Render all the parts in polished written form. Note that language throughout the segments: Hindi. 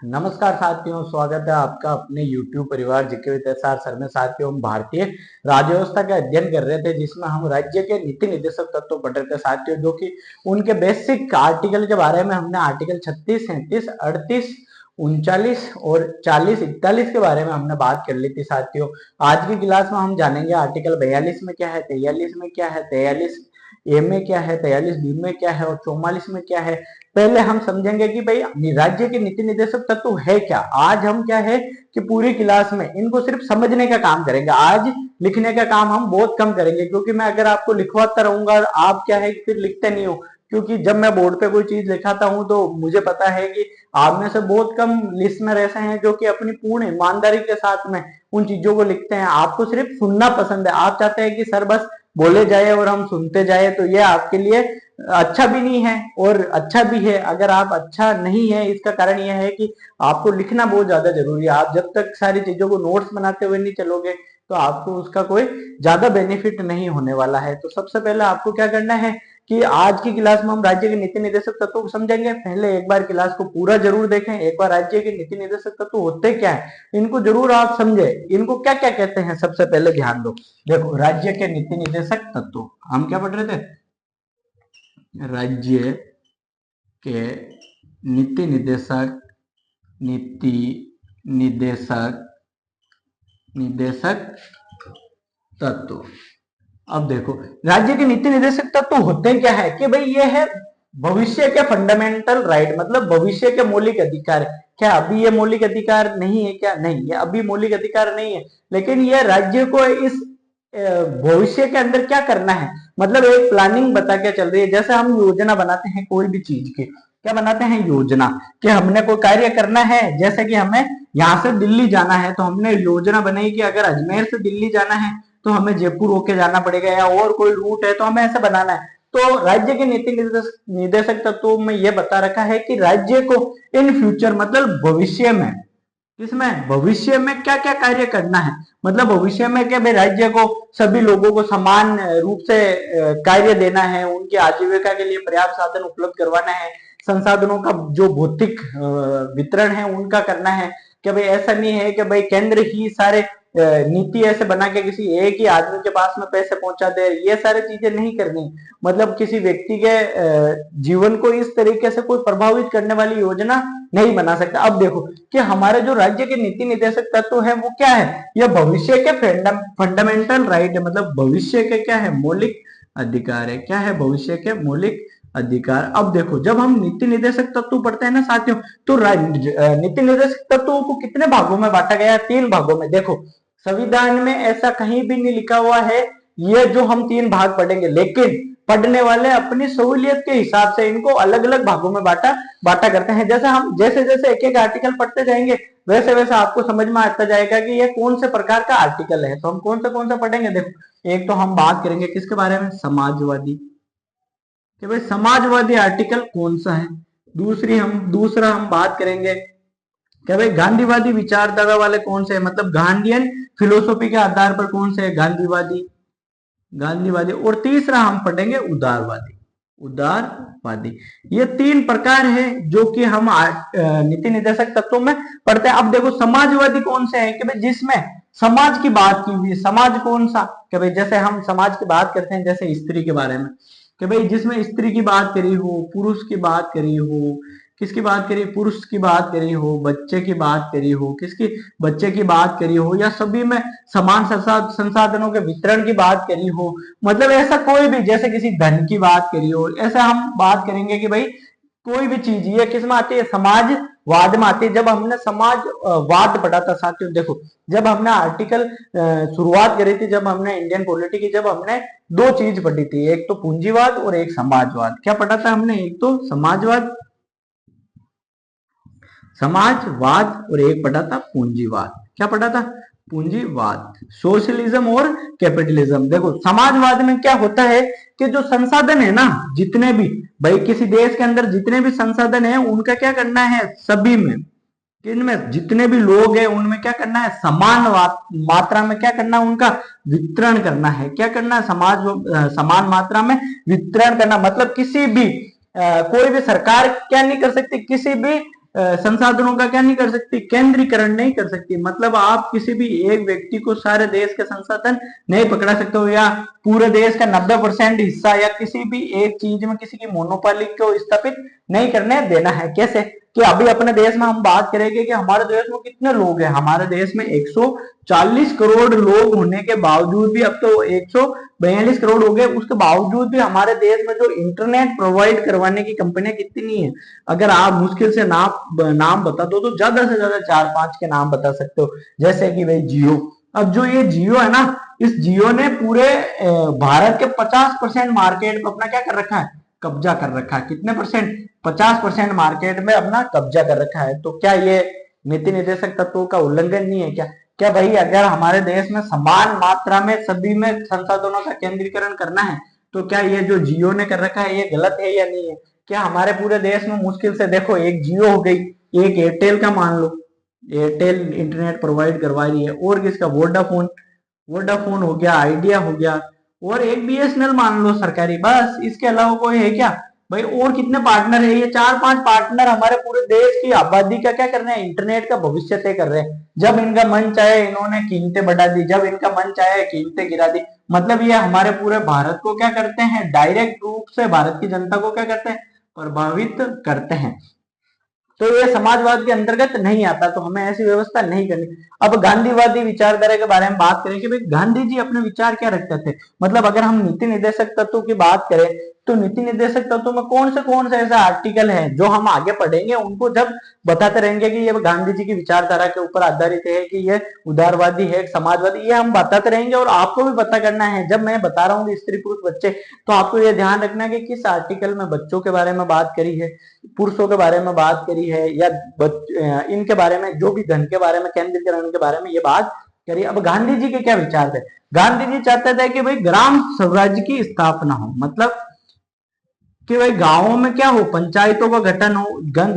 नमस्कार साथियों, स्वागत है आपका अपने YouTube परिवार जीके विद एसआर सर में। साथियों, हम भारतीय राज्य व्यवस्था का अध्ययन कर रहे थे, जिसमें हम राज्य के नीति निर्देशक तत्व पढ़ रहे थे साथियों, जो कि उनके बेसिक आर्टिकल के बारे में हमने आर्टिकल 36, 37, 38, 39 और 40, 41 के बारे में हमने बात कर ली थी साथियों। आज की क्लास में हम जानेंगे आर्टिकल 42 में क्या है, 43 में क्या है, 43 ए में क्या है, 43 बी में क्या है और 44 में क्या है। पहले हम समझेंगे कि भाई राज्य के नीति निर्देशक तत्व है क्या। आज हम क्या है कि पूरी क्लास में इनको सिर्फ समझने का काम करेंगे। आज लिखने का काम हम बहुत कम करेंगे, क्योंकि मैं अगर आपको लिखवाता रहूंगा, आप क्या है कि फिर लिखते नहीं हो। क्योंकि जब मैं बोर्ड पे कोई चीज लिखाता हूं तो मुझे पता है कि आप में से बहुत कम लिसनर ऐसे हैं जो कि अपनी पूर्ण ईमानदारी के साथ में उन चीजों को लिखते हैं। आपको सिर्फ सुनना पसंद है, आप चाहते हैं कि सर बस बोले जाए और हम सुनते जाए, तो ये आपके लिए अच्छा भी नहीं है और अच्छा भी है। अगर आप अच्छा नहीं है, इसका कारण यह है कि आपको लिखना बहुत ज्यादा जरूरी है। आप जब तक सारी चीजों को नोट्स बनाते हुए नहीं चलोगे तो आपको उसका कोई ज्यादा बेनिफिट नहीं होने वाला है। तो सबसे पहले आपको क्या करना है कि आज की क्लास में हम राज्य के नीति निर्देशक तत्वों को समझेंगे। पहले एक बार क्लास को पूरा जरूर देखें, एक बार राज्य के नीति निर्देशक तत्व होते क्या है इनको जरूर आप समझे, इनको क्या क्या कहते हैं सबसे पहले ध्यान दो। देखो, राज्य के नीति निर्देशक तत्व हम क्या पढ़ रहे थे, राज्य के नीति निर्देशक निर्देशक तत्व। अब देखो, राज्य के नीति निर्देशक तत्व होते क्या है कि भाई ये है भविष्य के फंडामेंटल राइट, मतलब भविष्य के मौलिक अधिकार। क्या अभी ये मौलिक अधिकार नहीं है क्या? नहीं, ये अभी मौलिक अधिकार नहीं है, लेकिन ये राज्य को इस भविष्य के अंदर क्या करना है, मतलब एक प्लानिंग बता के चल रही है। जैसे हम योजना बनाते हैं कोई भी चीज की, क्या बनाते हैं? योजना। कि हमने कोई कार्य करना है, जैसे कि हमें यहाँ से दिल्ली जाना है, तो हमने योजना बनाई कि अगर अजमेर से दिल्ली जाना है तो हमें जयपुर होके जाना पड़ेगा, या और कोई रूट है तो हमें ऐसे बनाना है। तो राज्य के नीति निर्देशक तत्वों में यह बता रखा है कि राज्य को इन फ्यूचर, मतलब भविष्य में, किसमें? भविष्य में क्या क्या कार्य करना है। मतलब भविष्य में क्या भाई, राज्य को सभी लोगों को समान रूप से कार्य देना है, उनकी आजीविका के लिए पर्याप्त साधन उपलब्ध करवाना है, संसाधनों का जो भौतिक वितरण है उनका करना है। कि भाई ऐसा नहीं है कि भाई केंद्र ही सारे नीति ऐसे बना के किसी एक ही आदमी के पास में पैसे पहुंचा दे, ये सारी चीजें नहीं करनी। मतलब किसी व्यक्ति के जीवन को इस तरीके से कोई प्रभावित करने वाली योजना नहीं बना सकता। अब देखो कि हमारे जो राज्य के नीति निर्देशक तत्व है वो क्या है, यह भविष्य के फंडामेंटल राइट है, मतलब भविष्य के क्या है? मौलिक अधिकार है। क्या है? भविष्य के मौलिक अधिकार। अब देखो, जब हम नीति निर्देशक तत्व पढ़ते हैं ना साथियों, तो नीति निर्देशक तत्वों को कितने भागों में बांटा गया है? 3 भागों में। देखो, संविधान में ऐसा कहीं भी नहीं लिखा हुआ है ये जो हम 3 भाग पढ़ेंगे, लेकिन पढ़ने वाले अपनी सहूलियत के हिसाब से इनको अलग अलग भागों में बांटा करते हैं। जैसे हम जैसे जैसे एक एक आर्टिकल पढ़ते जाएंगे, वैसे वैसे आपको समझ में आता जाएगा कि ये कौन से प्रकार का आर्टिकल है। तो हम कौन सा पढ़ेंगे? देखो, एक तो हम बात करेंगे किसके बारे में? समाजवादी। कि भाई समाजवादी आर्टिकल कौन सा है। दूसरा हम बात करेंगे कि भाई गांधीवादी विचारधारा वाले कौन से हैं, मतलब गांधीयन फिलोसॉफी के आधार पर कौन से है? गांधीवादी। और तीसरा हम पढ़ेंगे उदारवादी। ये 3 प्रकार है जो कि हम नीति निर्देशक तत्वों में पढ़ते हैं। अब देखो, समाजवादी कौन से है कि भाई जिसमें समाज की बात की हुई है। समाज कौन सा? कि भाई जैसे हम समाज की बात करते हैं, जैसे स्त्री के बारे में, कि भाई जिसमें स्त्री की बात करी हो, पुरुष की बात करी हो, किसकी बात करी? पुरुष की बात करी हो, बच्चे की बात करी हो, किसकी? बच्चे की बात करी हो, या सभी में समान संसाधनों के वितरण की बात करी हो। मतलब ऐसा कोई भी, जैसे किसी धन की बात करी हो, ऐसा हम बात करेंगे कि भाई कोई भी चीज ये किस में आती है? समाजवाद में आती है। जब हमने समाजवाद पढ़ा था साथियों, देखो जब हमने आर्टिकल शुरुआत करी थी, जब हमने इंडियन पॉलिटी की, जब हमने 2 चीज पढ़ी थी, एक तो पूंजीवाद और एक समाजवाद। क्या पढ़ा था हमने? एक तो समाजवाद और एक पढ़ा था पूंजीवाद। क्या पढ़ा था? पूंजीवाद। सोशलिज्म और कैपिटलिज्म। देखो, समाजवाद में क्या होता है कि जो संसाधन है ना, जितने भी भाई किसी देश के अंदर जितने भी संसाधन है उनका क्या करना है? सभी में, इनमें जितने भी लोग हैं उनमें क्या करना है? समान मात्रा में क्या करना है? उनका वितरण करना है। क्या करना है? समान मात्रा में वितरण करना। मतलब किसी भी कोई भी सरकार क्या नहीं कर सकती, किसी भी संसाधनों का क्या नहीं कर सकती, केंद्रीकरण नहीं कर सकती। मतलब आप किसी भी एक व्यक्ति को सारे देश के संसाधन नहीं पकड़ा सकते हो, या पूरे देश का 90% हिस्सा या किसी भी एक चीज में किसी की मोनोपोली को स्थापित नहीं करने देना है। कैसे कि अभी अपने देश में हम बात करेंगे कि हमारे देश में कितने लोग हैं। हमारे देश में 140 करोड़ लोग होने के बावजूद भी, अब तो 142 करोड़ हो गए, उसके बावजूद भी हमारे देश में जो इंटरनेट प्रोवाइड करवाने की कंपनियां कितनी है, अगर आप मुश्किल से नाम बता दो तो ज्यादा से ज्यादा 4-5 के नाम बता सकते हो। जैसे कि भाई जियो, अब जो ये जियो है ना, इस जियो ने पूरे भारत के 50% मार्केट में अपना क्या कर रखा है, कब्जा कर रखा है। कितने परसेंट, 50% मार्केट में अपना कब्जा कर रखा है। तो क्या ये नीति निर्देशक तत्वों का उल्लंघन नहीं है क्या? क्या भाई अगर हमारे देश में समान मात्रा में सभी में संसाधनों का केंद्रीकरण करना है तो क्या ये जो जियो ने कर रखा है ये गलत है या नहीं है? क्या हमारे पूरे देश में मुश्किल से देखो एक जियो हो गई, एक एयरटेल का मान लो, एयरटेल इंटरनेट प्रोवाइड करवा रही है, और किसका, वोडाफोन हो गया, आइडिया हो गया, और एक बीएसएनएल मान लो सरकारी, बस। इसके अलावा कोई है क्या भाई? और कितने पार्टनर है? ये 4-5 पार्टनर हमारे पूरे देश की आबादी का क्या कर रहे हैं, इंटरनेट का भविष्य तय कर रहे हैं। जब इनका मन चाहे इन्होंने कीमतें बढ़ा दी, जब इनका मन चाहे कीमतें गिरा दी। मतलब ये हमारे पूरे भारत को क्या करते हैं, डायरेक्ट रूप से भारत की जनता को क्या करते हैं, प्रभावित करते हैं। तो ये समाजवाद के अंतर्गत नहीं आता, तो हमें ऐसी व्यवस्था नहीं करनी। अब गांधीवादी विचारधारा के बारे में बात करें कि भाई गांधी जी अपने विचार क्या रखते थे। मतलब अगर हम नीति निर्देशक तत्वों की बात करें तो नीति निर्देशक तत्वों में कौन से ऐसा आर्टिकल है जो हम आगे पढ़ेंगे, उनको जब बताते रहेंगे कि ये गांधी जी की विचारधारा के ऊपर आधारित है, कि ये उदारवादी है, समाजवादी, ये हम बताते रहेंगे। और आपको भी पता करना है, जब मैं बता रहा हूँ स्त्री पुरुष बच्चे, तो आपको ये ध्यान रखना है कि किस आर्टिकल में बच्चों के बारे में बात करी है, पुरुषों के बारे में बात करी है, या इनके बारे में, जो भी धन के बारे में, केंद्रीकरण के बारे में ये बात करी। अब गांधी जी के क्या विचार थे? गांधी जी चाहते थे कि भाई ग्राम स्वराज्य की स्थापना हो, मतलब कि भाई गांवों में क्या हो, पंचायतों का गठन हो।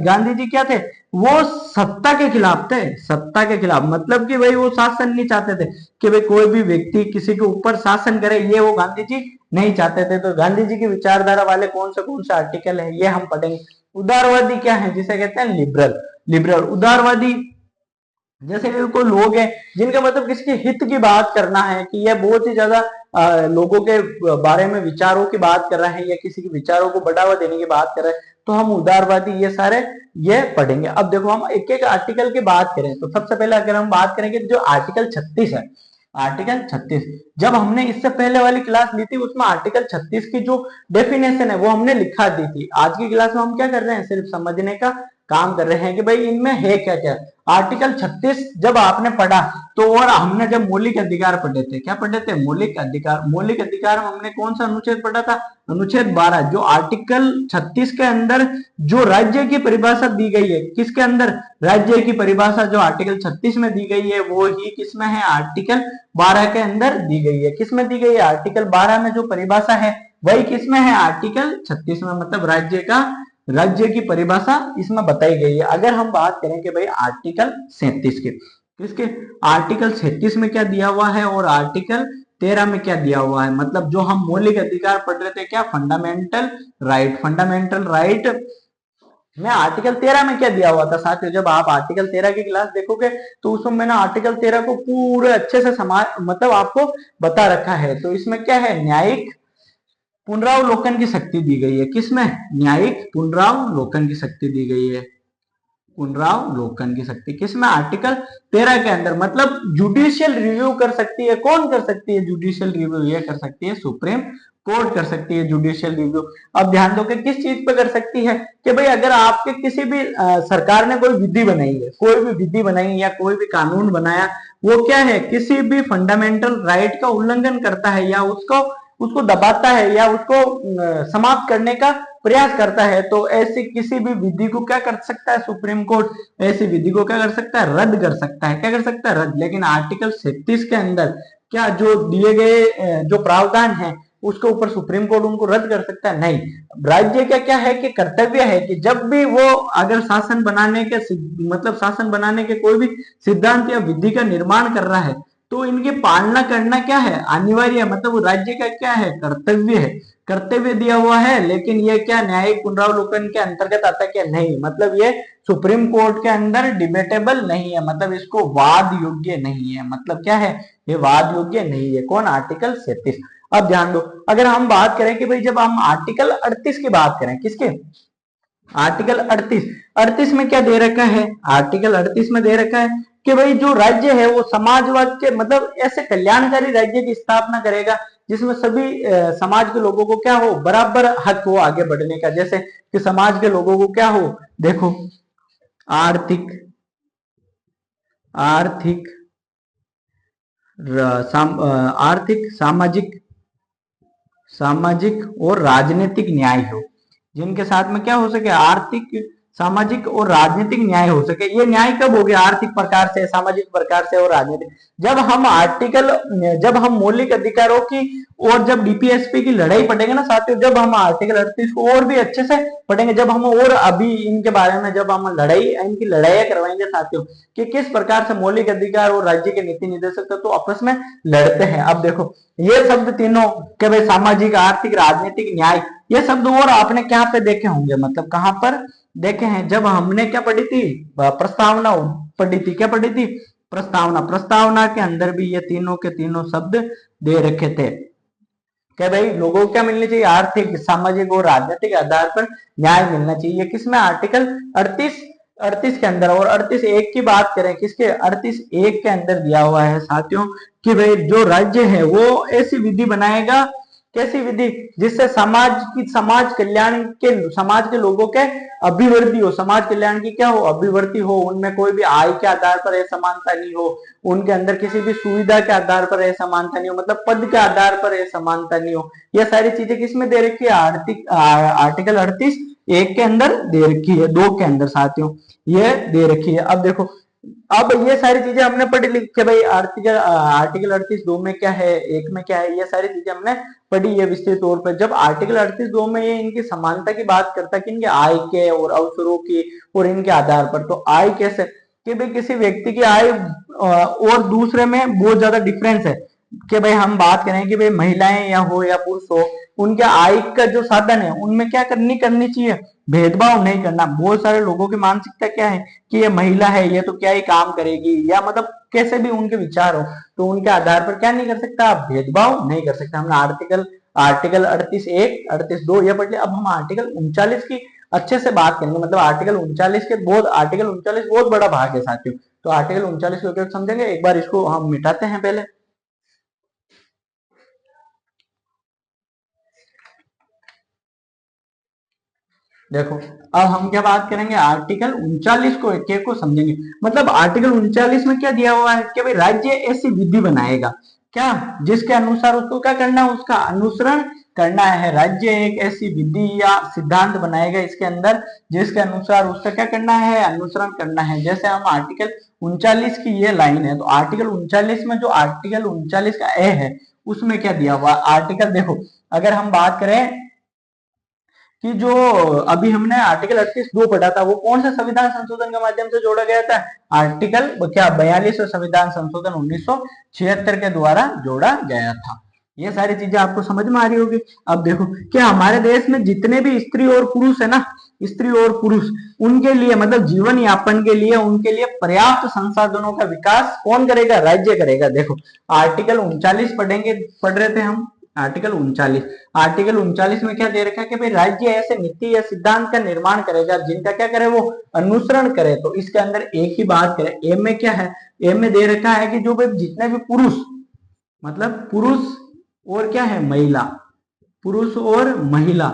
गांधी जी क्या थे, वो सत्ता के खिलाफ थे, सत्ता के खिलाफ। मतलब कि भाई वो शासन नहीं चाहते थे कि भाई कोई भी व्यक्ति किसी के ऊपर शासन करे, ये वो गांधी जी नहीं चाहते थे। तो गांधी जी की विचारधारा वाले कौन से आर्टिकल है ये हम पढ़ेंगे। उदारवादी क्या है, जिसे कहते हैं लिबरल उदारवादी। जैसे कि कोई लोग हैं जिनका मतलब किसी के हित की बात करना है, कि यह बहुत ही ज्यादा लोगों के बारे में विचारों की बात कर रहे हैं, या किसी के विचारों को बढ़ावा देने की बात कर रहे हैं, तो हम उदारवादी ये सारे ये पढ़ेंगे। अब देखो हम एक एक आर्टिकल की बात करें तो सबसे पहले अगर हम बात करेंगे जो आर्टिकल 36 है, आर्टिकल 36, जब हमने इससे पहले वाली क्लास ली थी उसमें आर्टिकल 36 की जो डेफिनेशन है वो हमने लिखा दी थी। आज की क्लास में हम क्या कर रहे हैं, सिर्फ समझने का काम कर रहे हैं कि भाई इनमें है क्या क्या। आर्टिकल 36 जब आपने पढ़ा तो, और हमने जब मौलिक अधिकार पढ़े थे, क्या पढ़े थे, मौलिक अधिकार। मौलिक अधिकार में हमने कौन सा अनुच्छेद पढ़ा था, अनुच्छेद 12। जो आर्टिकल 36 के अंदर जो राज्य की परिभाषा दी गई है, किसके अंदर, राज्य की परिभाषा जो आर्टिकल 36 में दी गई है वो ही किसमें है, आर्टिकल 12 के अंदर दी गई है। किसमें दी गई है, आर्टिकल 12 में जो परिभाषा है वही किसमें है, आर्टिकल 36 में। मतलब राज्य की परिभाषा इसमें बताई गई है। अगर हम बात करें कि भाई आर्टिकल 37 के, किसके, आर्टिकल 37 में क्या दिया हुआ है और आर्टिकल 13 में क्या दिया हुआ है। मतलब जो हम मौलिक अधिकार पढ़ रहे थे, क्या, फंडामेंटल राइट में आर्टिकल 13 में क्या दिया हुआ था साथियों। जब आप आर्टिकल 13 की क्लास देखोगे तो उसमें मैंने आर्टिकल 13 को पूरे अच्छे से मतलब आपको बता रखा है। तो इसमें क्या है, न्यायिक पुनरावलोकन की शक्ति दी गई है। किसमें, न्यायिक पुनरावलोकन की शक्ति दी गई है, पुनरावलोकन की शक्ति किसमें, आर्टिकल 13 के अंदर। मतलब जुडिशियल रिव्यू कर सकती है, कौन कर सकती है जुडिशियल रिव्यू, ये कर सकती है सुप्रीम कोर्ट कर सकती है जुडिशियल रिव्यू। अब ध्यान दो कि किस चीज पे कर सकती है, कि भाई अगर आपके किसी भी सरकार ने कोई विधि बनाई है, कोई भी विधि बनाई या कोई भी कानून बनाया, वो क्या है, किसी भी फंडामेंटल राइट का उल्लंघन करता है, या उसको दबाता है, या उसको समाप्त करने का प्रयास करता है, तो ऐसी किसी भी विधि को क्या कर सकता है, सुप्रीम कोर्ट ऐसी विधि को क्या कर सकता है, रद्द कर सकता है। क्या कर सकता है, रद्द। लेकिन आर्टिकल 37 के अंदर क्या जो दिए गए जो प्रावधान है उसके ऊपर सुप्रीम कोर्ट उनको रद्द कर सकता है, नहीं। राज्य का क्या है कि कर्तव्य है कि जब भी वो अगर शासन बनाने के कोई भी सिद्धांत या विधि का निर्माण कर रहा है तो इनकी पालना करना क्या है, अनिवार्य है, मतलब वो राज्य का क्या है, कर्तव्य है, कर्तव्य दिया हुआ है। लेकिन ये क्या न्यायिक पुनरावलोकन के अंतर्गत आता है क्या, नहीं, मतलब ये सुप्रीम कोर्ट के अंदर डिबेटेबल नहीं है, मतलब इसको वाद योग्य नहीं है, मतलब क्या है, ये वाद योग्य नहीं है। कौन, आर्टिकल 37। अब ध्यान दो, अगर हम बात करें कि भाई जब हम आर्टिकल 38 की बात करें, किसके, आर्टिकल 38, 38 में क्या दे रखा है, आर्टिकल 38 में दे रखा है कि भाई जो राज्य है वो समाजवाद के, मतलब ऐसे कल्याणकारी राज्य की स्थापना करेगा जिसमें सभी समाज के लोगों को क्या हो, बराबर हक हो आगे बढ़ने का। जैसे कि समाज के लोगों को क्या हो, देखो, आर्थिक आर्थिक आर्थिक, सामाजिक, सामाजिक और राजनीतिक न्याय हो, जिनके साथ में क्या हो सके, आर्थिक, सामाजिक और राजनीतिक न्याय हो सके। ये न्याय कब हो गया, आर्थिक प्रकार से, सामाजिक प्रकार से और राजनीतिक, जब हम आर्टिकल, जब हम मौलिक अधिकारों की और जब डीपीएसपी की लड़ाई पढ़ेंगे ना साथियों, जब हम आर्टिकल 38 को और भी अच्छे से पढ़ेंगे, जब हम और अभी इनके बारे में जब हम इनकी लड़ाइयां करवाएंगे साथियों, कि किस प्रकार से मौलिक अधिकार और राज्य के नीति निर्देशक तो आपस में लड़ते हैं। अब देखो, ये शब्द तीनों के भाई, सामाजिक, आर्थिक, राजनीतिक, न्याय, ये शब्द और आपने क्या पे देखे होंगे, मतलब कहां पर देखे हैं, जब हमने क्या पढ़ी थी, प्रस्तावना पढ़ी थी, क्या पढ़ी थी, प्रस्तावना। प्रस्तावना के अंदर भी ये तीनों के तीनों शब्द दे रखे थे कि भाई लोगों को क्या मिलनी चाहिए, आर्थिक, सामाजिक और राजनीतिक आधार पर न्याय मिलना चाहिए। किसमें, आर्टिकल 38 के अंदर। और 38(1) की बात करें, किसके, 38(1) के अंदर दिया हुआ है साथियों कि भाई जो राज्य है वो ऐसी विधि बनाएगा, कैसी विधि, जिससे समाज कल्याण के, समाज के लोगों के अभिवृद्धि हो, समाज कल्याण की क्या हो, अभिवृद्धि हो, उनमें कोई भी आय के आधार पर असमानता नहीं हो, उनके अंदर किसी भी सुविधा के आधार पर असमानता नहीं हो, मतलब पद के आधार पर असमानता नहीं हो। यह सारी चीजें किसमें दे रखी है, आर्टिकल 38(1) के अंदर दे रखी है, 2 के अंदर साथियों ये दे रखी है। अब देखो, अब ये सारी चीजें हमने पढ़ी लिखी भाई, आर्टिकल 38(2) में क्या है, 1 में क्या है, ये सारी चीजें हमने पढ़ी है विस्तृत तौर पर। जब आर्टिकल 38(2) में ये इनकी समानता की बात करता है कि इनके आय के और अवसरों की और इनके आधार पर, तो आय कैसे, कि भाई किसी व्यक्ति की आय और दूसरे में बहुत ज्यादा डिफरेंस है, कि भाई हम बात करें कि भाई महिलाएं या हो या पुरुष हो, उनके आय का जो साधन है उनमें क्या करनी चाहिए, भेदभाव नहीं करना। बहुत सारे लोगों की मानसिकता क्या है कि ये महिला है, ये तो क्या ही काम करेगी, या मतलब कैसे भी उनके विचार हो, तो उनके आधार पर क्या नहीं कर सकता, भेदभाव नहीं कर सकता। हमने आर्टिकल 38(1), 38(2) ये पढ़ लिया। अब हम आर्टिकल 39 की अच्छे से बात करेंगे, मतलब आर्टिकल 39 बहुत बड़ा भाग है साथियों, तो आर्टिकल 39 को समझेंगे। एक बार इसको हम मिटाते हैं पहले। देखो, अब हम क्या बात करेंगे, आर्टिकल 39 को एक को समझेंगे। मतलब आर्टिकल 39 में क्या दिया हुआ है कि भाई राज्य ऐसी विधि बनाएगा, क्या, जिसके अनुसार उसको क्या करना है, उसका अनुसरण करना है। राज्य एक ऐसी विधि या सिद्धांत बनाएगा इसके अंदर, जिसके अनुसार उसका क्या करना है, अनुसरण करना है। जैसे हम आर्टिकल 39 की ये लाइन है, तो आर्टिकल 39 में जो आर्टिकल 39 का ए है उसमें क्या दिया हुआ आर्टिकल, देखो अगर हम बात करें कि जो अभी हमने आर्टिकल 38(2) पढ़ा था, वो कौन सा संविधान संशोधन के माध्यम से जोड़ा गया था, आर्टिकल क्या 42 संविधान संशोधन 1976 के द्वारा जोड़ा गया था। ये सारी चीजें आपको समझ में आ रही होगी। अब देखो कि हमारे देश में जितने भी स्त्री और पुरुष है ना, स्त्री और पुरुष, उनके लिए मतलब जीवन यापन के लिए उनके लिए पर्याप्त संसाधनों का विकास कौन करेगा, राज्य करेगा। देखो आर्टिकल 39 पढ़ रहे थे हम, आर्टिकल 39 में क्या दे रखा है कि भाई राज्य ऐसे नीति या सिद्धांत का निर्माण करेगा जिनका क्या करे, वो अनुसरण करे। तो इसके अंदर एक ही बात करें, ए में क्या है, ए में दे रखा है कि जो भाई जितने भी पुरुष, मतलब पुरुष और क्या है, महिला, पुरुष और महिला,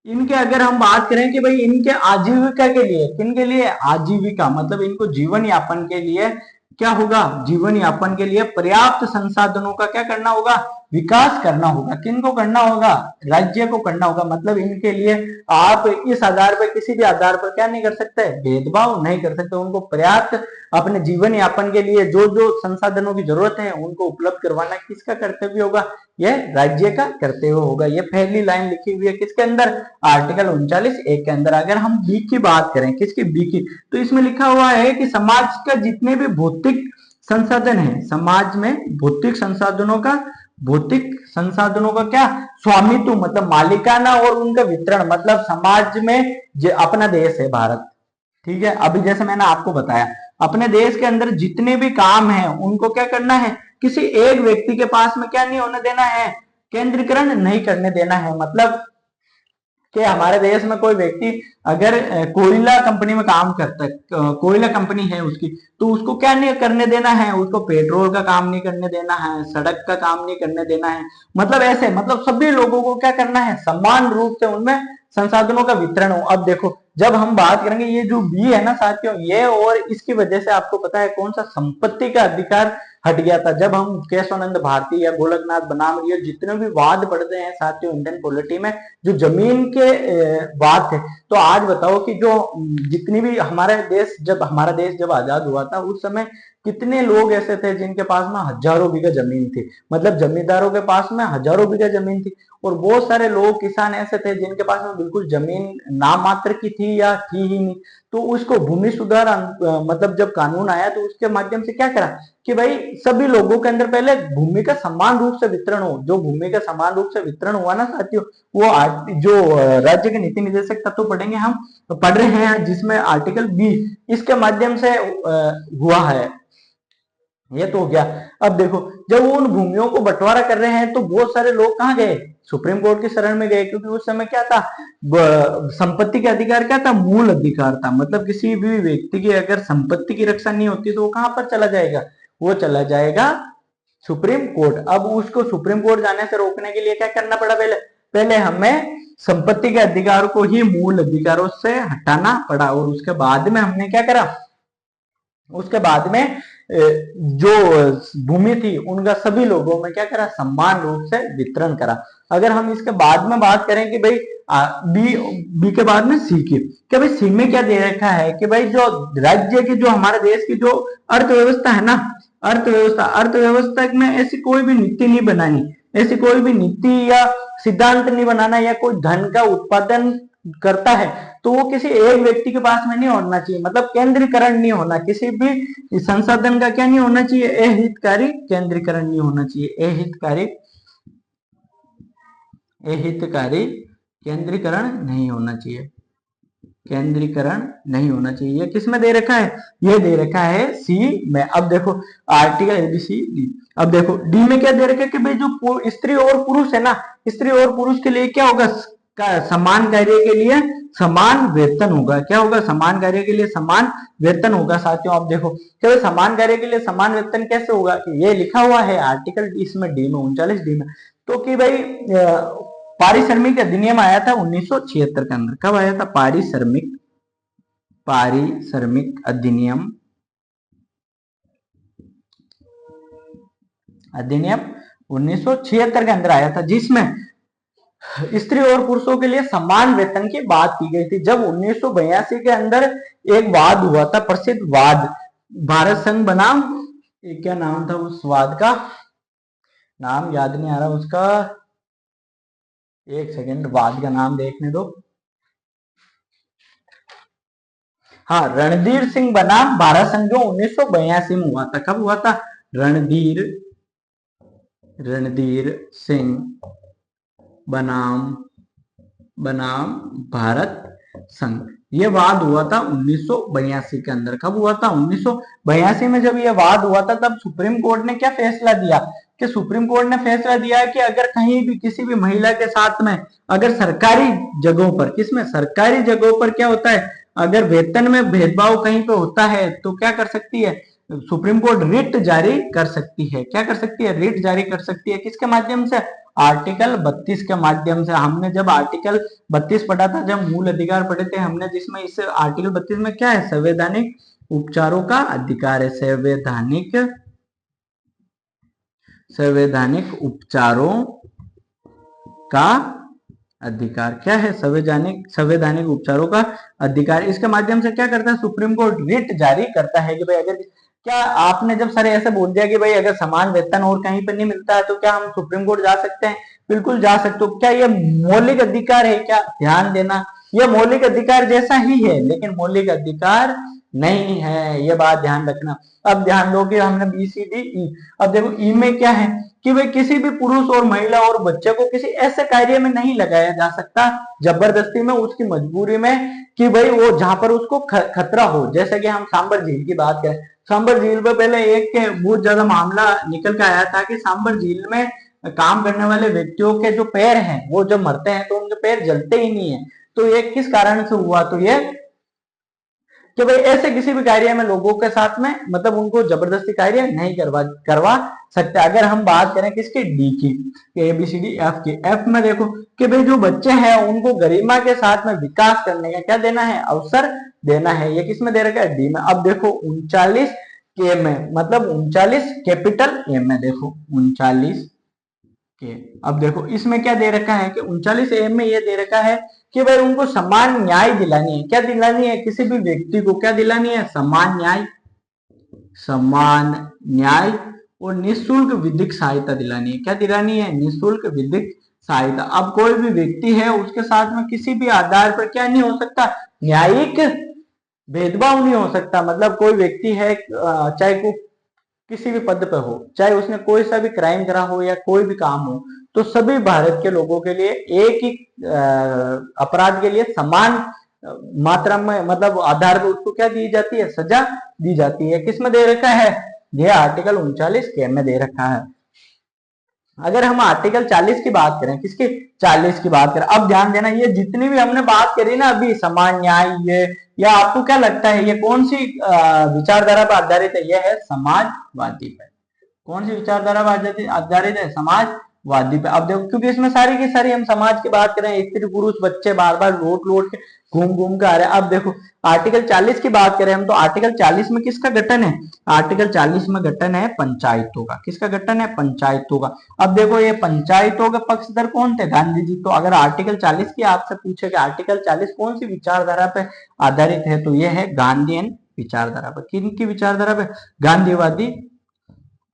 इनके अगर हम बात करें कि भाई इनके आजीविका के लिए, किनके लिए, आजीविका मतलब इनको जीवन यापन के लिए क्या होगा, जीवन यापन के लिए पर्याप्त संसाधनों का क्या करना होगा, विकास करना होगा। किनको करना होगा, राज्य को करना होगा। मतलब इनके लिए आप इस आधार पर, किसी भी आधार पर क्या नहीं कर सकते, भेदभाव नहीं कर सकते। उनको पर्याप्त अपने जीवन यापन के लिए जो जो संसाधनों की जरूरत है उनको उपलब्ध करवाना किसका कर्तव्य होगा, यह राज्य का कर्तव्य होगा। यह पहली लाइन लिखी हुई है किसके अंदर, आर्टिकल 39(1) के अंदर। अगर हम बी की बात करें, किसकी, बी की, तो इसमें लिखा हुआ है कि समाज का जितने भी भौतिक संसाधन है, समाज में भौतिक संसाधनों का क्या स्वामित्व मतलब मालिकाना और उनका वितरण मतलब समाज में अपना देश है भारत। ठीक है, अभी जैसे मैंने आपको बताया अपने देश के अंदर जितने भी काम है उनको क्या करना है, किसी एक व्यक्ति के पास में क्या नहीं होने देना है, केंद्रीकरण नहीं करने देना है। मतलब कि हमारे देश में कोई व्यक्ति अगर कोयला कंपनी में काम करता है, कोयला कंपनी है उसकी, तो उसको क्या नहीं करने देना है, उसको पेट्रोल का काम नहीं करने देना है, सड़क का काम नहीं करने देना है। मतलब ऐसे मतलब सभी लोगों को क्या करना है, समान रूप से उनमें संसाधनों का वितरण हो। अब देखो जब हम बात करेंगे ये जो बी है ना साथियों, ये और इसकी वजह से आपको पता है कौन सा संपत्ति का अधिकार हट गया था। जब हम केशवानंद भारती या गोलकनाथ बनाम ये जितने भी वाद पढ़ते हैं साथियों इंडियन पॉलिटी में, जो जमीन के वाद थे, तो आज बताओ कि जो जितनी भी हमारा देश जब आजाद हुआ था उस समय कितने लोग ऐसे थे जिनके पास में हजारों बीघा जमीन थी, मतलब जमींदारों के पास में हजारों बीघा जमीन थी। और बहुत सारे लोग किसान ऐसे थे जिनके पास में बिल्कुल जमीन नाम मात्र की थी या थी ही नहीं। तो उसको भूमि सुधार मतलब जब कानून आया तो उसके माध्यम से क्या करा कि भाई सभी लोगों के अंदर पहले भूमि का समान रूप से वितरण हो। जो भूमि का समान रूप से वितरण हुआ ना साथियों, वो जो राज्य के नीति निर्देशक तत्व पढ़ेंगे हम पढ़ रहे हैं जिसमें आर्टिकल 20 इसके माध्यम से हुआ है। ये तो हो गया। अब देखो जब वो उन भूमियों को बंटवारा कर रहे हैं तो बहुत सारे लोग कहाँ गए, सुप्रीम कोर्ट की शरण में गए, क्योंकि उस समय क्या था, संपत्ति के अधिकार क्या था, मूल अधिकार था। मतलब किसी भी व्यक्ति की अगर संपत्ति की रक्षा नहीं होती तो वो कहां पर चला जाएगा, वो चला जाएगा सुप्रीम कोर्ट। अब उसको सुप्रीम कोर्ट जाने से रोकने के लिए क्या करना पड़ा, पहले हमें संपत्ति के अधिकार को ही मूल अधिकारों से हटाना पड़ा। और उसके बाद में हमने क्या करा, उसके बाद में जो भूमि थी उनका सभी लोगों में क्या करा, समान रूप से वितरण करा। अगर हम इसके बाद में बात करें कि भाई बी के बाद में सी की, कि भाई सी में क्या दे रखा है कि भाई जो राज्य की जो हमारे देश की जो अर्थव्यवस्था है ना, अर्थव्यवस्था में ऐसी कोई भी नीति नहीं बनानी, ऐसी कोई भी नीति या सिद्धांत नहीं बनाना, या कोई धन का उत्पादन करता है तो वो किसी एक व्यक्ति के पास में नहीं होना चाहिए। मतलब केंद्रीकरण नहीं होना, किसी भी संसाधन का क्या नहीं होना चाहिए, अहितकारी केंद्रीकरण नहीं होना चाहिए, अहितकारी केंद्रीकरण नहीं होना चाहिए, केंद्रीकरण नहीं होना चाहिए। ये किस में दे रखा है, ये दे रखा है सी में। अब देखो आर्टिकल ABCD, अब देखो डी में क्या दे रखा है कि भाई जो स्त्री और पुरुष है ना, स्त्री और पुरुष के लिए क्या होगा, समान कार्य के लिए समान वेतन होगा। क्या होगा, समान कार्य के लिए समान वेतन होगा। साथियों आप देखो कि समान कार्य के लिए समान वेतन कैसे होगा, कि ये लिखा हुआ है आर्टिकल इसमें डी में 39D में, तो कि भाई पारिश्रमिक अधिनियम आया था 1976 के अंदर। कब आया था, पारिश्रमिक अधिनियम 1976 के अंदर आया था, जिसमें स्त्री और पुरुषों के लिए समान वेतन की बात की गई थी। जब 1982 के अंदर एक वाद हुआ था, प्रसिद्ध वाद, भारत संघ बनाम, क्या नाम था उस वाद का, नाम याद नहीं आ रहा उसका, एक सेकंड वाद का नाम देखने दो। हाँ, रणधीर सिंह बनाम भारत संघ जो 1982 में हुआ था। कब हुआ था, रणधीर सिंह बनाम भारत संघ, ये वाद हुआ था 1982 के अंदर। कब हुआ था, 1982 में जब ये वाद हुआ था तब सुप्रीम कोर्ट ने क्या फैसला दिया, कि सुप्रीम कोर्ट ने फैसला दिया कि अगर कहीं भी किसी भी महिला के साथ में अगर सरकारी जगहों पर, किसमें, सरकारी जगहों पर क्या होता है, अगर वेतन में भेदभाव कहीं पे होता है तो क्या कर सकती है, सुप्रीम कोर्ट रिट जारी कर सकती है। क्या कर सकती है, रिट जारी कर सकती है। किसके माध्यम से, आर्टिकल 32 के माध्यम से। हमने जब आर्टिकल 32 पढ़ा था, जब मूल अधिकार पढ़े थे हमने, जिसमें इस आर्टिकल 32 में क्या है, संवैधानिक उपचारों का अधिकार है, संवैधानिक उपचारों का अधिकार। क्या है, संवैधानिक उपचारों का अधिकार। इसके माध्यम से क्या करता है, सुप्रीम कोर्ट रिट जारी करता है कि भाई अगर, क्या आपने जब सर ऐसे बोल दिया कि भाई अगर समान वेतन और कहीं पर नहीं मिलता है तो क्या हम सुप्रीम कोर्ट जा सकते हैं, बिल्कुल जा सकते हो। क्या ये मौलिक अधिकार है, क्या ध्यान देना, ये मौलिक अधिकार जैसा ही है, लेकिन मौलिक अधिकार नहीं है, ये बात ध्यान रखना। अब ध्यान दो कि हमने बी सी डी ई, अब देखो ई में क्या है कि भाई किसी भी पुरुष और महिला और बच्चे को किसी ऐसे कार्य में नहीं लगाया जा सकता जबरदस्ती में, उसकी मजबूरी में, कि भाई वो जहां पर उसको खतरा हो। जैसे कि हम सांबर झील की बात करें, सांबर झील पर पहले एक बहुत ज्यादा मामला निकल के आया था कि सांबर झील में काम करने वाले व्यक्तियों के जो पैर हैं वो जब मरते हैं तो उनके पैर जलते ही नहीं है। तो ये किस कारण से हुआ, तो ये कि भाई ऐसे किसी भी कार्य में लोगों के साथ में मतलब उनको जबरदस्ती कार्य नहीं करवा सकते। अगर हम बात करें किसकी, डी की, A B C D F की, एफ में देखो कि भाई जो बच्चे हैं उनको गरिमा के साथ में विकास करने का क्या देना है, अवसर देना है। ये किस में दे रखा है, डी में। अब देखो 39 के में, मतलब 39 कैपिटल ए में, देखो 39 के। अब देखो इसमें क्या दे रखा है कि 39 एम में ये दे रखा है कि भाई उनको समान न्याय दिलानी है। क्या दिलानी है, किसी भी व्यक्ति को क्या दिलानी है, समान न्याय, समान न्याय और निःशुल्क विधिक सहायता दिलानी है। क्या दिलानी है, निःशुल्क विधिक सहायता। अब कोई भी व्यक्ति है उसके साथ में किसी भी आधार पर क्या नहीं हो सकता, न्यायिक भेदभाव नहीं हो सकता। मतलब कोई व्यक्ति है चाहे को किसी भी पद पर हो, चाहे उसने कोई सा भी क्राइम करा हो या कोई भी काम हो, तो सभी भारत के लोगों के लिए एक ही अपराध के लिए समान मात्रा में मतलब आधार पर उसको क्या दी जाती है, सजा दी जाती है। किस में दे रखा है, यह आर्टिकल 39 के में दे रखा है। अगर हम आर्टिकल 40 की बात करें, किसकी, 40 की बात करें, अब ध्यान देना, ये जितनी भी हमने बात करी ना अभी, समान न्याय, ये या आपको क्या लगता है ये कौन सी विचारधारा पर आधारित है, यह है समाजवादी पर। कौन सी विचारधारा पर आधारित है, समाजवादी पे। अब देखो क्योंकि इसमें सारी की सारी हम समाज की बात करें, स्त्री पुरुष बच्चे बार बार लौट लौट के घूम घूम के आ रहे हैं। अब देखो आर्टिकल 40 की बात करें हम, तो आर्टिकल 40 में किसका गठन है, आर्टिकल 40 में गठन है पंचायतों का। किसका गठन है, पंचायतों का। अब देखो ये पंचायतों के पक्षधर कौन थे, गांधी जी। तो अगर आर्टिकल 40 की आपसे पूछे कि आर्टिकल 40 कौन सी विचारधारा पे आधारित है, तो यह है गांधीयन विचारधारा पर। किन की विचारधारा पे, गांधीवादी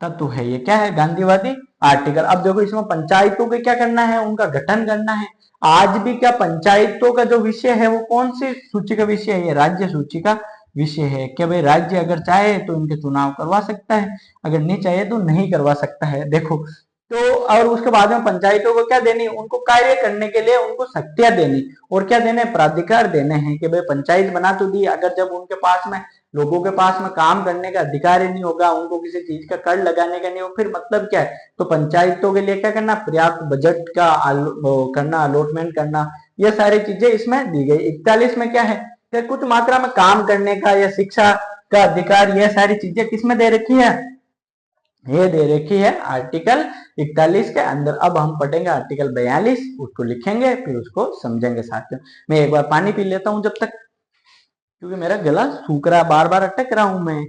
तत्व है ये। क्या है, गांधीवादी आर्टिकल। अब देखो इसमें पंचायतों के क्या करना है, उनका गठन करना है। आज भी क्या पंचायतों का जो विषय है वो कौन सी सूची का विषय है, ये राज्य सूची का विषय है। कि भाई राज्य अगर चाहे तो इनके चुनाव करवा सकता है, अगर नहीं चाहे तो नहीं करवा सकता है। देखो तो और उसके बाद में पंचायतों को क्या देनी, उनको कार्य करने के लिए उनको शक्तियां देनी, और क्या देने, प्राधिकार देने हैं। कि भाई पंचायत बना तो दी, अगर जब उनके पास में लोगों के पास में काम करने का अधिकार ही नहीं होगा, उनको किसी चीज का कर लगाने का नहीं हो, फिर मतलब क्या है। तो पंचायतों के लिए क्या करना, पर्याप्त बजट का करना, अलॉटमेंट करना, ये सारी चीजें इसमें दी गई। 41 में क्या है कि कुछ मात्रा में काम करने का या शिक्षा का अधिकार, ये सारी चीजें किसमें दे रखी है, ये दे रखी है आर्टिकल 41 के अंदर। अब हम पढ़ेंगे आर्टिकल 42, उसको लिखेंगे फिर उसको समझेंगे साथियों। मैं एक बार पानी पी लेता हूं जब तक, क्योंकि मेरा गला सूख रहा है, बार बार अटक रहा हूं मैं।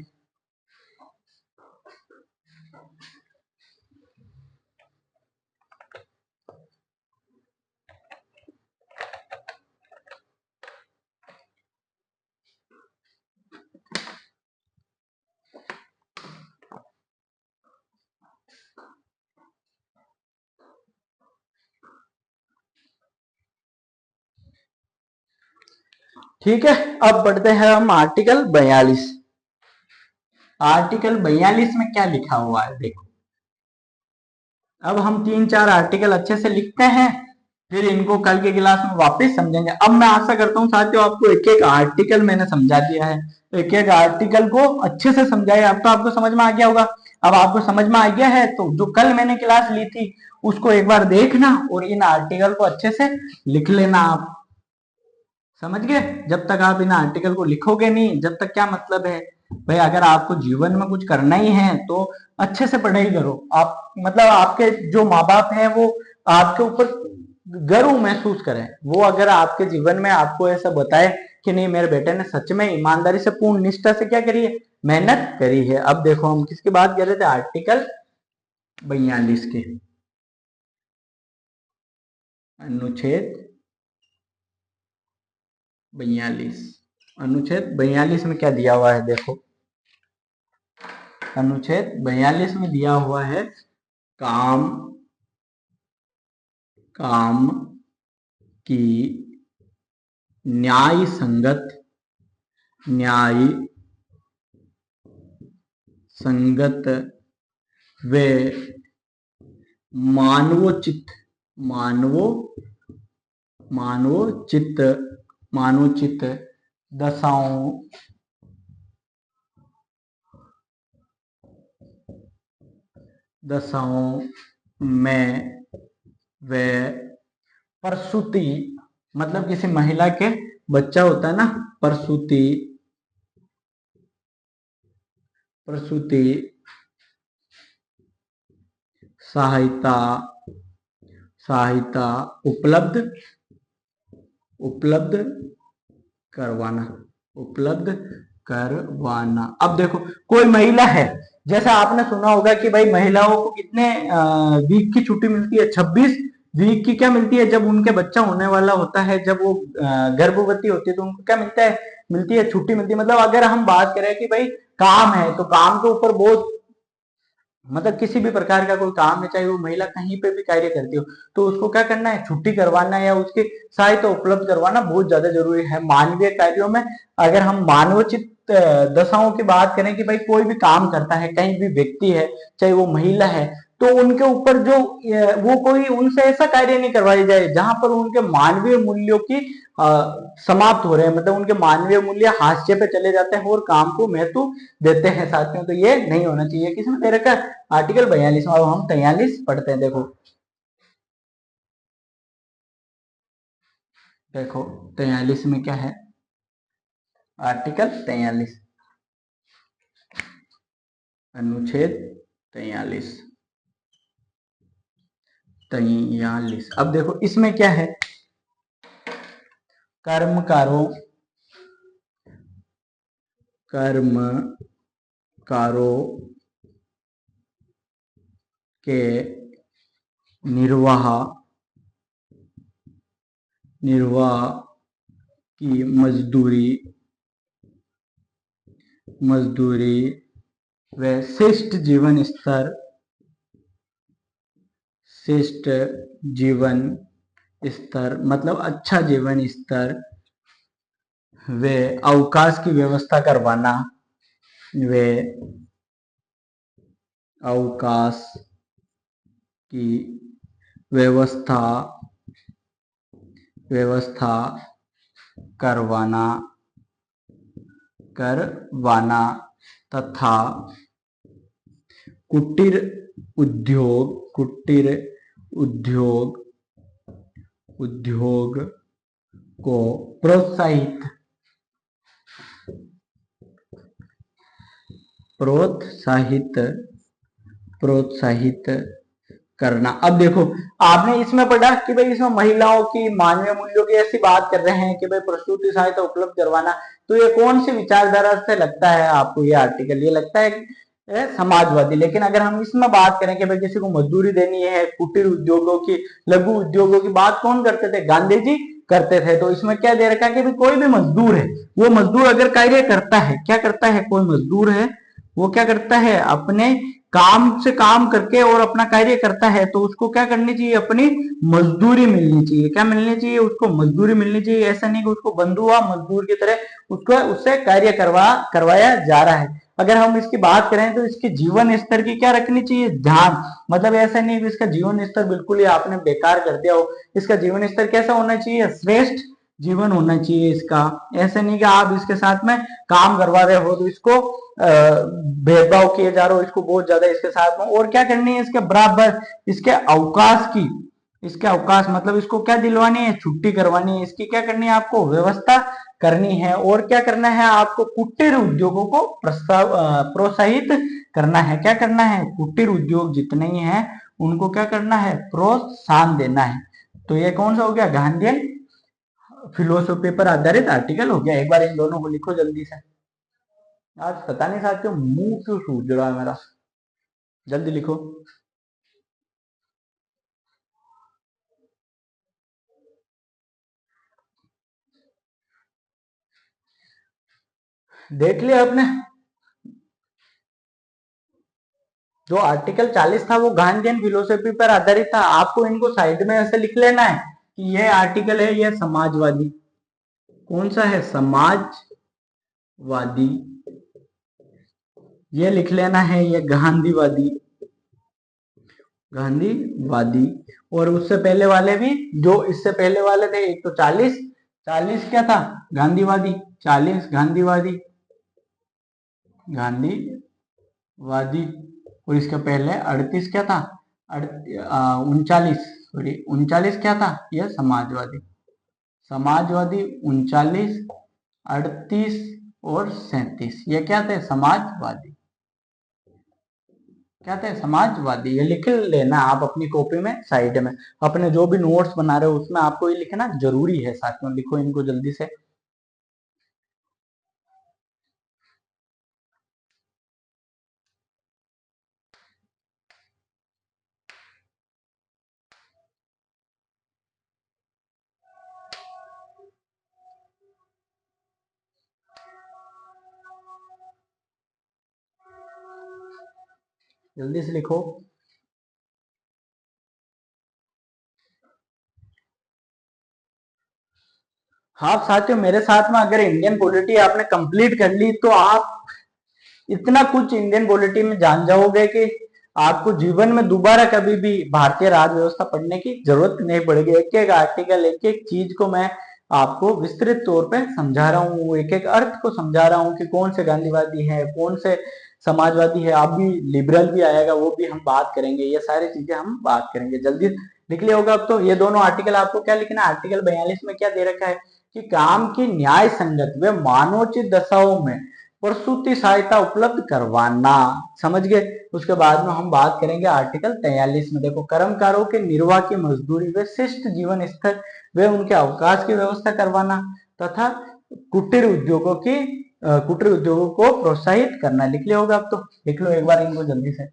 ठीक है, अब पढ़ते हैं हम आर्टिकल 42। आर्टिकल 42 में क्या लिखा हुआ है, देखो। अब हम 3-4 आर्टिकल अच्छे से लिखते हैं, फिर इनको कल के क्लास में वापस समझेंगे। अब मैं आशा करता हूँ साथियों आपको एक एक आर्टिकल मैंने समझा दिया है, एक एक आर्टिकल को अच्छे से समझाया। अब तो आपको समझ में आ गया होगा। अब आपको समझ में आ गया है तो जो कल मैंने क्लास ली थी उसको एक बार देखना और इन आर्टिकल को अच्छे से लिख लेना। आप समझ गए, जब तक आप इन आर्टिकल को लिखोगे नहीं, जब तक क्या मतलब है भाई, अगर आपको जीवन में कुछ करना ही है तो अच्छे से पढ़ाई करो। आप मतलब आपके जो माँ बाप हैं वो आपके ऊपर गर्व महसूस करें। वो अगर आपके जीवन में आपको ऐसा बताए कि नहीं मेरे बेटे ने सच में ईमानदारी से पूर्ण निष्ठा से क्या करी है, मेहनत करी है। अब देखो हम किसकी बात कर रहे थे, आर्टिकल 42 के, अनुच्छेद 42। अनुच्छेद 42 में क्या दिया हुआ है, देखो अनुच्छेद 42 में दिया हुआ है काम काम की न्याय संगत, न्याय संगत वे मानवोचित मानवोचित दशाओं में वे प्रसूति, मतलब किसी महिला के बच्चा होता है ना, प्रसूति सहायता उपलब्ध करवाना। अब देखो कोई महिला है, जैसा आपने सुना होगा कि भाई महिलाओं को कितने वीक की छुट्टी मिलती है, 26 वीक की क्या मिलती है, जब उनके बच्चा होने वाला होता है, जब वो गर्भवती होती है तो उनको क्या मिलती है छुट्टी मिलती है। मतलब अगर हम बात करें कि भाई काम है तो काम के ऊपर बहुत, मतलब किसी भी प्रकार का कोई काम है, चाहे वो महिला कहीं पे भी कार्य करती हो, तो उसको क्या करना है, छुट्टी करवाना या उसकी सहायता उपलब्ध करवाना बहुत ज्यादा जरूरी है मानवीय कार्यों में। अगर हम मानवोचित दशाओं की बात करें कि भाई कोई भी काम करता है, कहीं भी व्यक्ति है, चाहे वो महिला है, तो उनके ऊपर जो वो कोई उनसे ऐसा कार्य नहीं करवाया जाए जहां पर उनके मानवीय मूल्यों की समाप्त हो रहे हैं, मतलब उनके मानवीय मूल्य हाशिए पे चले जाते हैं और काम को महत्व देते हैं साथियों। तो ये नहीं होना चाहिए। किसने दे रखा है, आर्टिकल 42। अब हम 43 पढ़ते हैं। देखो 43 में क्या है, आर्टिकल 43 अनुच्छेद 43। अब देखो इसमें क्या है, कर्मकारों के निर्वाह की मजदूरी व श्रेष्ठ जीवन स्तर, मतलब अच्छा जीवन स्तर वे अवकाश की व्यवस्था करवाना, वे अवकाश की व्यवस्था करवाना तथा कुटीर उद्योग को प्रोत्साहित करना। अब देखो आपने इसमें पढ़ा कि भाई इसमें महिलाओं की मानवीय मूल्यों की ऐसी बात कर रहे हैं कि भाई प्रसूति सहायता उपलब्ध करवाना, तो ये कौन सी विचारधारा से लगता है आपको ये आर्टिकल? ये लगता है समाजवादी। लेकिन अगर हम इसमें बात करें कि भाई किसी को मजदूरी देनी है, कुटीर उद्योगों की, लघु उद्योगों की बात कौन करते थे, गांधी जी करते थे। तो इसमें क्या दे रखा है कि भाई कोई भी मजदूर है, वो मजदूर अगर कार्य करता है, क्या करता है, कोई मजदूर है वो क्या करता है, अपने काम से काम करके और अपना कार्य करता है, तो उसको क्या करनी चाहिए, अपनी मजदूरी मिलनी चाहिए। क्या मिलनी चाहिए, उसको मजदूरी मिलनी चाहिए। ऐसा नहीं कि उसको बंधुआ मजदूर की तरह उसको उससे कार्य करवाया जा रहा है। अगर हम इसकी बात करें तो इसके जीवन स्तर की क्या रखनी चाहिए, ध्यान। मतलब ऐसा नहीं कि इसका जीवन स्तर बिल्कुल ही आपने बेकार कर दिया हो, इसका जीवन स्तर कैसा होना चाहिए, श्रेष्ठ जीवन होना चाहिए इसका। ऐसे नहीं कि आप इसके साथ में काम करवा रहे हो तो इसको भेदभाव किए जा रहे हो, इसको बहुत ज्यादा इसके साथ में, और क्या करनी है, इसके बराबर इसके अवकाश की, इसके अवकाश मतलब इसको क्या दिलवानी है, छुट्टी करवानी है, इसकी क्या करनी है, आपको व्यवस्था करनी है। और क्या करना है, आपको कुटीर उद्योगों को प्रोत्साहित करना है। क्या करना है, कुटीर उद्योग जितने ही हैं उनको क्या करना है, प्रोत्साहन देना है। तो ये कौन सा हो गया, गांधीयन फिलोसफी पर आधारित आर्टिकल हो गया। एक बार इन दोनों को लिखो जल्दी से। आज पता नहीं साथियों मुंह क्यों सूज रहा है मेरा, जल्दी लिखो। देख लिया आपने, जो आर्टिकल 40 था वो गांधीयन फिलोसफी पर आधारित था। आपको इनको साइड में ऐसे लिख लेना है कि यह आर्टिकल है, यह समाजवादी, कौन सा है, समाजवादी ये लिख लेना है, ये गांधीवादी, गांधीवादी। और उससे पहले वाले भी, जो इससे पहले वाले थे, एक तो 40, 40 क्या था, गांधीवादी, 40 गांधीवादी, गांधीवादी। और इसके पहले 38 क्या था, 39, सॉरी 39 क्या था, यह समाजवादी, समाजवादी 39, 38 और 37, ये क्या थे, समाजवादी, क्या थे, समाजवादी। ये लिख लेना आप अपनी कॉपी में साइड में, अपने जो भी नोट्स बना रहे हो उसमें आपको ये लिखना जरूरी है, साथ में लिखो इनको जल्दी से। जल्दी से लिखो। हाँ साथियों, मेरे साथ में अगर इंडियन पॉलिटी आपने कंप्लीट कर ली तो आप इतना कुछ इंडियन पॉलिटी में जान जाओगे कि आपको जीवन में दोबारा कभी भी भारतीय राज व्यवस्था पढ़ने की जरूरत नहीं पड़ेगी। एक एक आर्टिकल, एक एक चीज को मैं आपको विस्तृत तौर पे समझा रहा हूँ, एक एक अर्थ को समझा रहा हूँ कि कौन से गांधीवादी है, कौन से समाजवादी है, अब भी लिबरल भी आएगा, वो भी हम बात करेंगे, ये सारी चीजें हम बात करेंगे। जल्दी लिख लिया होगा अब तो। ये दोनों आर्टिकल आपको क्या लिखना है, आर्टिकल 42 में क्या दे रखा है कि काम की न्याय संगत व मानवोचित दशाओं में प्रसूति सहायता उपलब्ध करवाना, समझ गए। उसके बाद में हम बात करेंगे आर्टिकल 43 में। देखो, कर्मकारों के निर्वाह की मजदूरी व शिष्ट जीवन स्तर व उनके अवकाश की व्यवस्था करवाना तथा कुटीर उद्योगों की कुटीर उद्योगों को प्रोत्साहित करना। लिख लिया होगा अब तो, लिख लो एक बार इनको जल्दी से।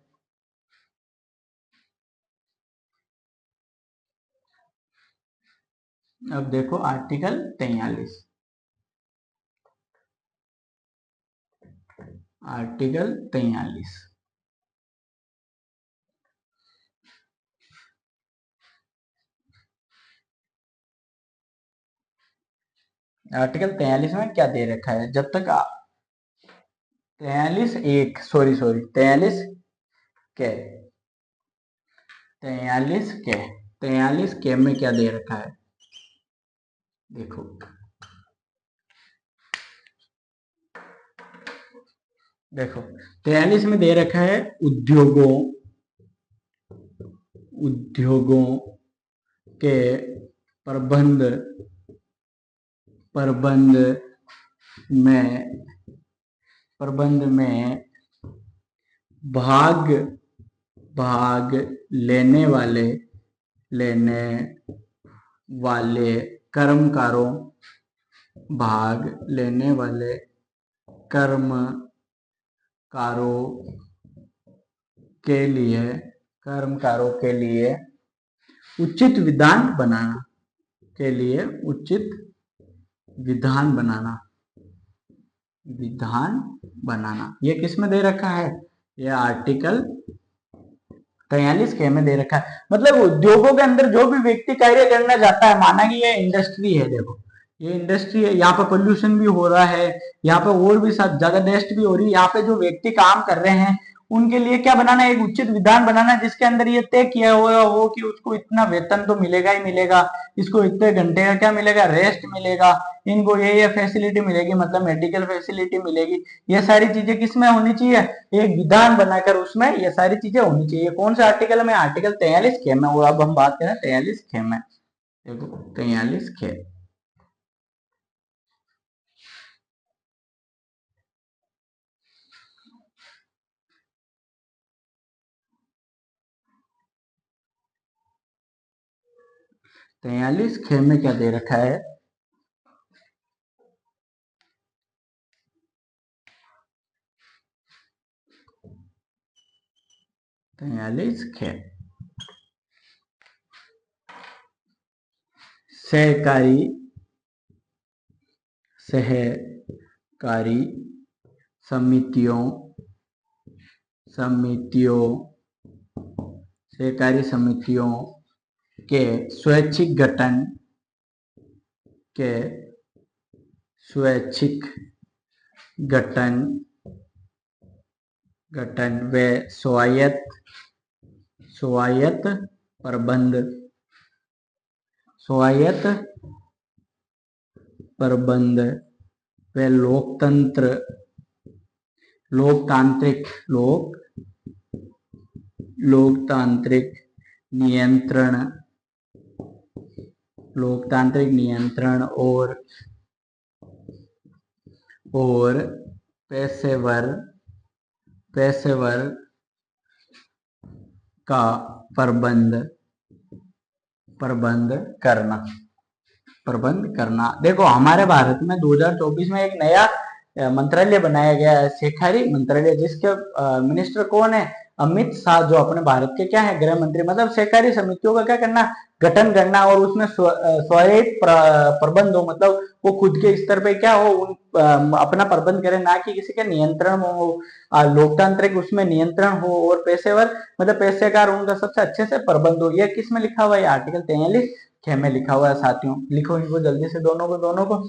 अब देखो आर्टिकल 43, आर्टिकल 43, आर्टिकल 43 में क्या दे रखा है, जब तक 43 एक, सॉरी सॉरी 43 के, 43 के, 43 के में क्या दे रखा है, देखो देखो 43 में दे रखा है उद्योगों, उद्योगों के प्रबंध, प्रबंध में, प्रबंध में भाग, भाग लेने वाले, लेने वाले कर्मकारों, भाग लेने वाले कर्मकारों के लिए, कर्मकारों के लिए उचित विधान बनाना, के लिए उचित विधान बनाना, विधान बनाना। ये किस में दे रखा है, ये आर्टिकल 43 के में दे रखा है। मतलब उद्योगों के अंदर जो भी व्यक्ति कार्य करना चाहता है, माना कि ये इंडस्ट्री है, देखो ये इंडस्ट्री है, यहाँ पे पोल्यूशन भी हो रहा है, यहाँ पे और भी ज्यादा डस्ट भी हो रही है, यहाँ पे जो व्यक्ति काम कर रहे हैं उनके लिए क्या बनाना है, एक उचित विधान बनाना है जिसके अंदर ये तय किया हुआ हो कि उसको इतना वेतन तो मिलेगा ही मिलेगा, इसको इतने घंटे का क्या मिलेगा, रेस्ट मिलेगा, इनको ये फैसिलिटी मिलेगी, मतलब मेडिकल फैसिलिटी मिलेगी। ये सारी चीजें किसमें होनी चाहिए, एक विधान बनाकर उसमें ये सारी चीजें होनी चाहिए। कौन से आर्टिकल में, आर्टिकल 43 खे में। और अब हम बात करें 43 खे में, देखो 43 खे, 43 खे में क्या दे रखा है, 43 खे, सहकारी, सहकारी समितियों, समितियों, सहकारी समितियों के स्वैच्छिक गठन, के स्वैच्छिक गठन गठन व स्वायत्त स्वायत्त प्रबंध स्वायत्त प्रबंध व लोकतंत्र लोकतांत्रिक लोकतांत्रिक नियंत्रण और पेशेवर का प्रबंध करना। देखो हमारे भारत में 2024 में एक नया मंत्रालय बनाया गया है, शेखारी मंत्रालय, जिसके मिनिस्टर कौन है? अमित शाह, जो अपने भारत के क्या है? गृह मंत्री। मतलब सहकारी समितियों का क्या करना? गठन करना, और उसमें स्वायत्त प्रबंध हो, मतलब वो खुद के स्तर पे क्या हो, अपना प्रबंध करे, ना कि किसी के नियंत्रण हो, लोकतांत्रिक उसमें नियंत्रण हो, और पेशेवर मतलब पेशेकार उनका सबसे अच्छे से प्रबंध हो। ये किस में लिखा हुआ है? आर्टिकल 43 में लिखा हुआ है साथियों। लिखो इनको जल्दी से दोनों को।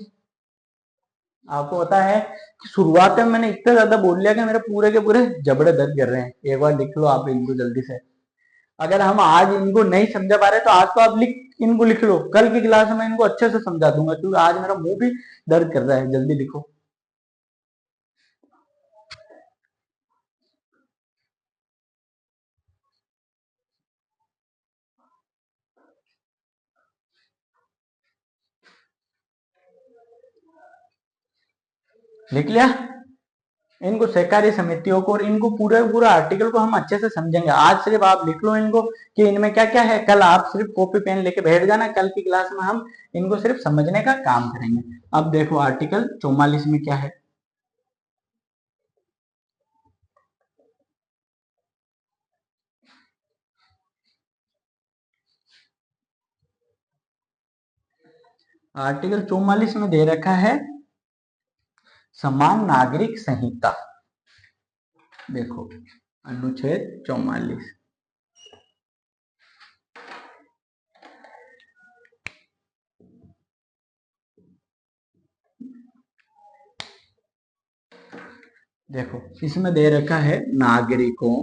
आपको पता है कि शुरुआत में मैंने इतना ज्यादा बोल लिया कि मेरे पूरे के पूरे जबड़े दर्द कर रहे हैं। एक बार लिख लो आप इनको जल्दी से। अगर हम आज इनको नहीं समझा पा रहे तो आज तो आप इनको लिख लो, कल की क्लास में इनको अच्छे से समझा दूंगा, क्योंकि आज मेरा मुंह भी दर्द कर रहा है। जल्दी लिखो। लिख लिया? इनको सहकारी समितियों को और इनको पूरा आर्टिकल को हम अच्छे से समझेंगे। आज सिर्फ आप लिख लो इनको कि इनमें क्या क्या है। कल आप सिर्फ कॉपी पेन लेके बैठ जाना, कल की क्लास में हम इनको सिर्फ समझने का काम करेंगे। अब देखो आर्टिकल 44 में क्या है। आर्टिकल 44 में दे रखा है समान नागरिक संहिता। देखो अनुच्छेद 44। देखो इसमें दे रखा है नागरिकों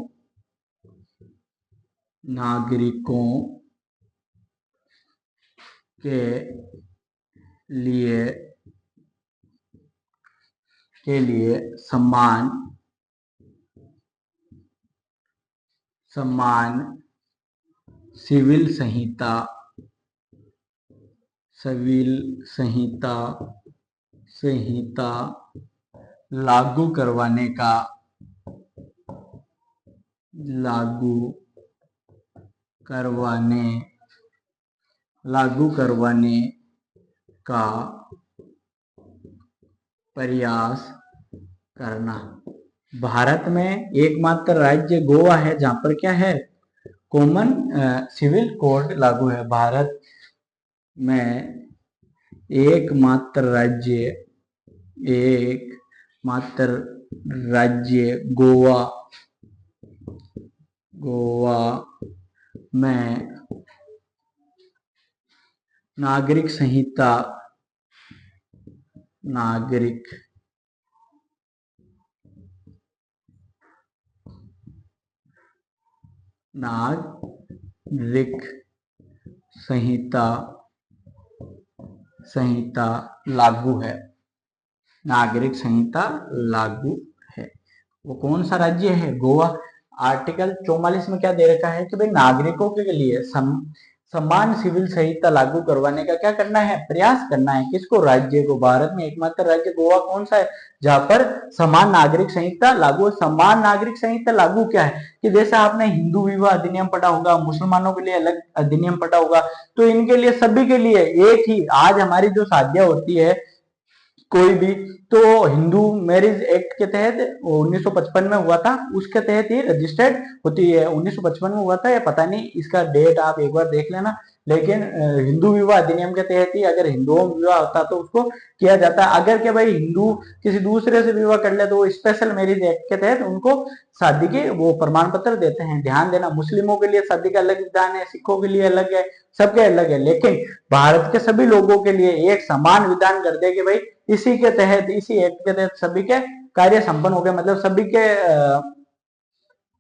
के लिए समान सिविल संहिता लागू करवाने का प्रयास करना। भारत में एकमात्र राज्य गोवा है जहां पर क्या है? कॉमन सिविल कोड लागू है। भारत में एकमात्र राज्य गोवा में नागरिक संहिता लागू है। नागरिक संहिता लागू है। वो कौन सा राज्य है? गोवा। आर्टिकल 44 में क्या दे रखा है कि भाई नागरिकों के लिए समान सिविल संहिता लागू करवाने का क्या करना है? प्रयास करना है। किसको? राज्य को। भारत में एकमात्र राज्य गोवा कौन सा है जहां पर समान नागरिक संहिता लागू। समान नागरिक संहिता लागू क्या है कि जैसे आपने हिंदू विवाह अधिनियम पढ़ा होगा, मुसलमानों के लिए अलग अधिनियम पढ़ा होगा, तो इनके लिए सभी के लिए एक ही। आज हमारी जो शादियां होती है कोई भी, तो हिंदू मैरिज एक्ट के तहत 1955 में हुआ था, उसके तहत ही रजिस्टर्ड होती है। 1955 में हुआ था, या पता नहीं इसका डेट आप एक बार देख लेना। लेकिन हिंदू विवाह अधिनियम के तहत ही अगर हिंदुओं में विवाह होता तो उसको किया जाता। अगर के भाई हिंदू किसी दूसरे से विवाह कर ले तो वो स्पेशल मैरिज एक्ट के तहत उनको शादी के वो प्रमाण पत्र देते हैं। ध्यान देना, मुस्लिमों के लिए शादी का अलग विधान है, सिखों के लिए अलग है, सबके अलग है। लेकिन भारत के सभी लोगों के लिए एक समान विधान कर दे कि भाई इसी के तहत, इसी एक्ट के तहत सभी के कार्य संपन्न हो गए, मतलब सभी के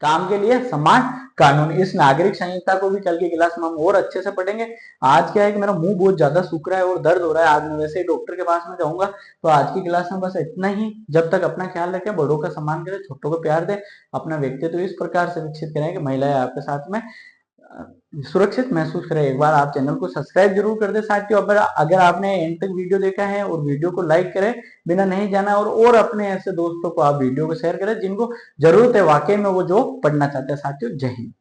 काम के लिए समान कानून। इस नागरिक संहिता को भी कल की क्लास में हम और अच्छे से पढ़ेंगे। आज क्या है कि मेरा मुंह बहुत ज्यादा सूख रहा है और दर्द हो रहा है, आज मैं वैसे ही डॉक्टर के पास में जाऊंगा। तो आज की क्लास में बस इतना ही। जब तक अपना ख्याल रखें, बड़ों का सम्मान करें, छोटों को प्यार दें, अपना व्यक्तित्व इस प्रकार से विकसित करें कि महिलाएं आपके साथ में सुरक्षित महसूस करें। एक बार आप चैनल को सब्सक्राइब जरूर कर दे साथियों। अगर आपने एंड तक वीडियो देखा है, और वीडियो को लाइक करें बिना नहीं जाना, और अपने ऐसे दोस्तों को आप वीडियो को शेयर करें जिनको जरूरत है वाकई में, वो जो पढ़ना चाहते हैं साथियों। जय हिंद।